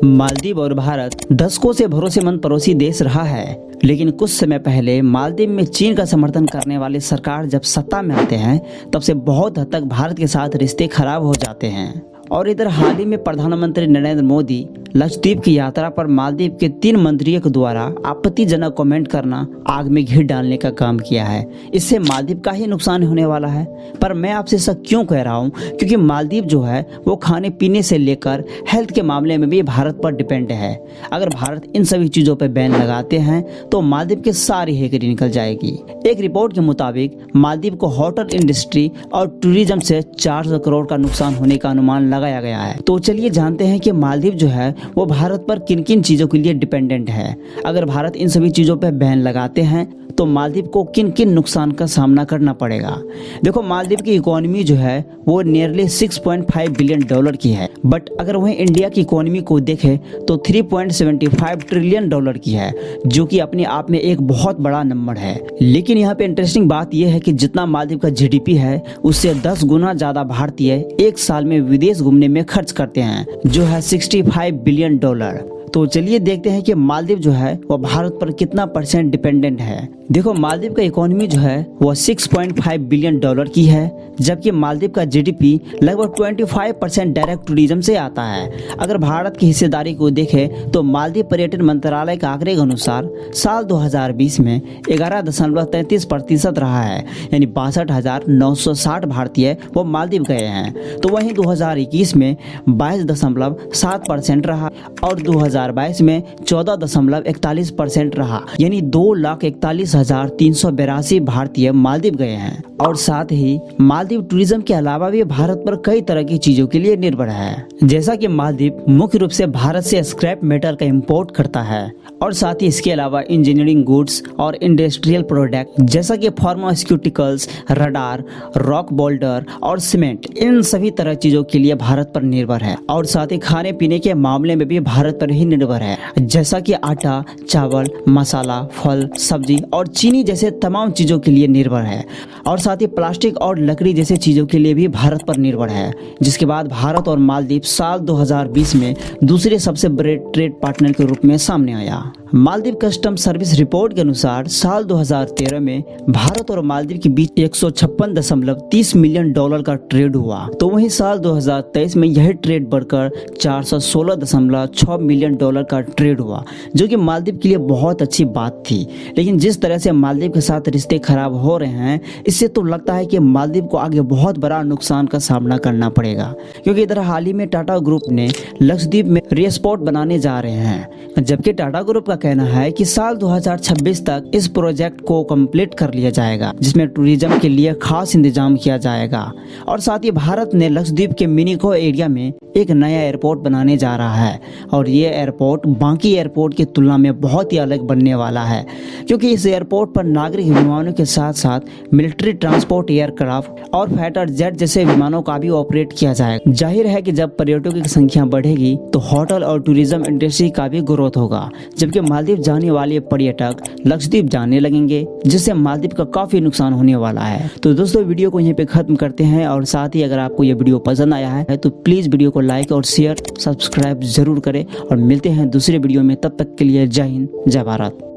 मालदीव और भारत दशकों से भरोसेमंद पड़ोसी देश रहा है, लेकिन कुछ समय पहले मालदीव में चीन का समर्थन करने वाली सरकार जब सत्ता में आते हैं तब से बहुत हद तक भारत के साथ रिश्ते खराब हो जाते हैं। और इधर हाल ही में प्रधानमंत्री नरेंद्र मोदी लक्षद्वीप की यात्रा पर मालदीव के 3 मंत्रियों के द्वारा आपत्तिजनक कमेंट करना आग में घी डालने का काम किया है। इससे मालदीव का ही नुकसान होने वाला है। पर मैं आपसे ऐसा क्यों कह रहा हूँ, क्योंकि मालदीव जो है वो खाने पीने से लेकर हेल्थ के मामले में भी भारत पर डिपेंड है। अगर भारत इन सभी चीज़ों पर बैन लगाते हैं तो मालदीव की सारी हेकड़ी निकल जाएगी। एक रिपोर्ट के मुताबिक मालदीव को होटल इंडस्ट्री और टूरिज्म से 400 करोड़ का नुकसान होने का अनुमान लगाया गया है। तो चलिए जानते हैं कि मालदीव जो है वो भारत पर किन किन चीजों के लिए डिपेंडेंट है। अगर भारत इन सभी चीजों पर बैन लगाते हैं तो मालदीव को किन किन नुकसान का सामना करना पड़ेगा। देखो, मालदीव की इकोनॉमी जो है वो नियरली 6.5 बिलियन डॉलर की है, बट अगर वहीं इंडिया की इकोनॉमी को देखें तो 3.75 ट्रिलियन डॉलर की है, जो कि अपने आप में एक बहुत बड़ा नंबर है। लेकिन यहाँ पे इंटरेस्टिंग बात यह है कि जितना मालदीव का जीडीपी है उससे 10 गुना ज्यादा भारतीय एक साल में विदेश घूमने में खर्च करते हैं, जो है 65 बिलियन डॉलर। तो चलिए देखते हैं कि मालदीव जो है वो भारत पर कितना % डिपेंडेंट है। देखो, मालदीव का इकोनॉमी जो है वो 6.5 बिलियन डॉलर की है, जबकि मालदीव का जीडीपी लगभग 25% डायरेक्ट टूरिज्म से आता है। अगर भारत की हिस्सेदारी को देखें तो मालदीव पर्यटन मंत्रालय के आंकड़े के अनुसार साल 2020 में 11.33% रहा है, यानी 62,960 भारतीय वो मालदीव गए हैं। तो वहीं 2021 में 22.7% रहा और 2022 में 14.41% रहा, यानी 2,41,382 भारतीय मालदीव गए हैं। और साथ ही मालदीव टूरिज्म के अलावा भी भारत पर कई तरह की चीजों के लिए निर्भर है। जैसा कि मालदीव मुख्य रूप से भारत से स्क्रैप मेटल का इंपोर्ट करता है और साथ ही इसके अलावा इंजीनियरिंग गुड्स और इंडस्ट्रियल प्रोडक्ट जैसा कि फार्मास्यूटिकल्स, रडार, रॉक बोल्डर और सीमेंट, इन सभी तरह चीजों के लिए भारत पर निर्भर है। और साथ ही खाने पीने के मामले में भी भारत पर ही निर्भर है, जैसा कि आटा, चावल, मसाला, फल, सब्जी और चीनी जैसे तमाम चीजों के लिए निर्भर है। और साथ ही प्लास्टिक और लकड़ी जैसे चीजों के लिए भी भारत पर निर्भर है। जिसके बाद भारत और मालदीव साल 2020 में दूसरे सबसे बड़े ट्रेड पार्टनर के रूप में सामने आया। मालदीव कस्टम सर्विस रिपोर्ट के अनुसार साल 2013 में भारत और मालदीव के बीच 156.30 मिलियन डॉलर का ट्रेड हुआ। तो वहीं साल 2023 में यह ट्रेड बढ़कर 416.6 मिलियन डॉलर का ट्रेड हुआ, जो कि मालदीव के लिए बहुत अच्छी बात थी। लेकिन जिस तरह से मालदीव के साथ रिश्ते खराब हो रहे हैं, इससे तो लगता है कि मालदीव को आगे बहुत बड़ा नुकसान का सामना करना पड़ेगा, क्योंकि इधर हाल ही में टाटा ग्रुप ने लक्षद्वीप में रिस्पोर्ट बनाने जा रहे हैं, जबकि टाटा ग्रुप का कहना है कि साल 2026 तक इस प्रोजेक्ट को कंप्लीट कर लिया जाएगा, जिसमें टूरिज्म के लिए खास इंतजाम किया जाएगा। और साथ ही भारत ने लक्षद्वीप के मिनिको एरिया में एक नया एयरपोर्ट बनाने जा रहा है और ये एयरपोर्ट बाकी एयरपोर्ट की तुलना में बहुत ही अलग बनने वाला है, क्योंकि इस एयरपोर्ट पर नागरिक विमानों के साथ साथ मिलिट्री ट्रांसपोर्ट एयरक्राफ्ट और फाइटर जेट जैसे विमानों का भी ऑपरेट किया जाएगा। जाहिर है कि जब पर्यटकों की संख्या बढ़ेगी तो होटल और टूरिज्म इंडस्ट्री का भी ग्रोथ होगा, जबकि मालदीव जाने वाले पर्यटक लक्षद्वीप जाने लगेंगे, जिससे मालदीव का काफी नुकसान होने वाला है। तो दोस्तों, वीडियो को यहीं पे खत्म करते हैं और साथ ही अगर आपको ये वीडियो पसंद आया है तो प्लीज वीडियो को लाइक और शेयर, सब्सक्राइब जरूर करें और मिलते हैं दूसरे वीडियो में। तब तक के लिए जय हिंद, जय भारत।